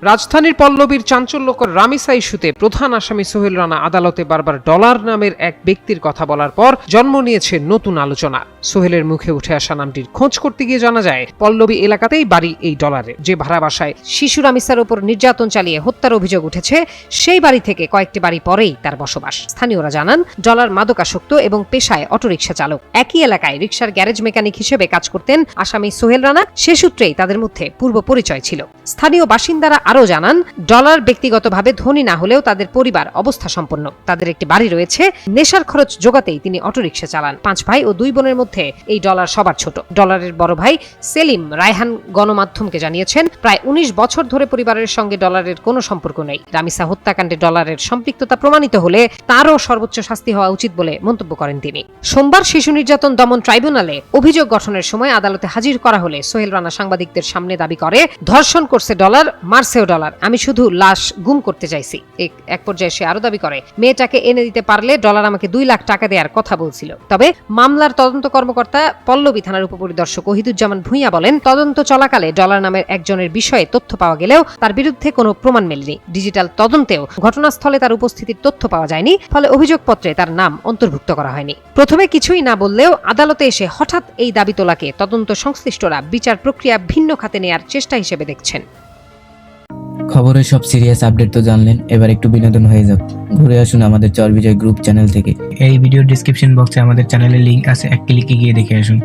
রাজধানীর পল্লবীর চাঞ্চল্যকর রামিসা ইস্যুতে প্রধান আসামি সোহেল রানা আদালতে বারবার ডলার নামের এক ব্যক্তির কথা বলার পর জন্ম নিয়েছে নতুন আলোচনা। সোহেলের মুখে উঠে আসা নামটির খোঁজ করতে গিয়ে জানা যায় পল্লবী এলাকাতেই বাড়ি এই ডলারের। যে ভাড়া বাসায় শিশু রামিসার উপর নির্যাতন চালিয়ে হত্যার অভিযোগ উঠেছে, সেই বাড়ি থেকে কয়েকটি বাড়ি পরেই তার বসবাস। স্থানীয়রা জানান ডলার মাদকাসক্ত এবং পেশায় অটোরিকশা চালক। একই এলাকায় রিকশার গ্যারেজ মেকানিক হিসেবে কাজ করতেন আসামি সোহেল রানা। সে সূত্রেই তাদের মধ্যে পূর্ব পরিচয় ছিল। স্থানীয় বাসিন্দারা আরও জানান ডলার ব্যক্তিগতভাবে ধনী না হলেও তাদের পরিবার অবস্থা সম্পন্ন। তাদের একটি বাড়ি রয়েছে। নেশার খরচ জোগাতেই তিনি অটোরিকশা চালান। 5 ভাই ও 2 বোনের মধ্যে এই ডলার সবার ছোট। ডলারের বড় ভাই সেলিম রায়হান গণমাধ্যমকে জানিয়েছেন প্রায় 19 বছর ধরে পরিবারের সঙ্গে ডলারের কোনো সম্পর্ক নেই। রামিসা হত্যাকাণ্ডে ডলারের সম্পৃক্ততা প্রমাণিত হলে তারও সর্বোচ্চ শাস্তি হওয়া উচিত বলে মন্তব্য করেন তিনি। সোমবার শিশু নির্যাতন দমন ট্রাইব্যুনালে অভিযোগ গঠনের সময় আদালতে হাজির করা হলে সোহেল রানা সাংবাদিকদের সামনে দাবি করে, ধর্ষণ করছে ডলার, মারছেও ডলার, আমি শুধু লাশ গুম করতে চাইছি। এক পর্যায়ে সে আরো দাবি করে, মেয়েটাকে এনে দিতে পারলে ডলার আমাকে 2 লাখ টাকা দেওয়ার কথা বলছিল। তবে মামলার তদন্ত কর্মকর্তা পল্লবী থানার উপপরিদর্শক ওহিদুজ্জামান ভূঁইয়া বলেন, তদন্ত চলাকালে ডলার নামের একজনের বিষয়ে তথ্য পাওয়া গেলেও তার বিরুদ্ধে কোনো প্রমাণ মেলেনি। ডিজিটাল তদন্তেও ঘটনাস্থলে তার উপস্থিতির তথ্য পাওয়া যায়নি, ফলে অভিযোগপত্রে তার নাম অন্তর্ভুক্ত করা হয়নি। প্রথমে কিছুই না বললেও আদালতে এসে হঠাৎ এই দাবি তোলাকে তদন্ত সংশ্লিষ্টরা বিচার প্রক্রিয়া ভিন্ন খাতে নেয়ার চেষ্টা হিসেবে দেখছেন। খবরের সব সিরিয়াস আপডেট তো জানলেন, এবার একটু বিনোদন হয়ে যাক। ঘুরে আসুন আমাদের চর বিজয় গ্রুপ চ্যানেল থেকে। এই ভিডিওর ডেসক্রিপশন বক্সে আমাদের চ্যানেলের লিংক আছে, এক ক্লিকে গিয়ে দেখে আসুন।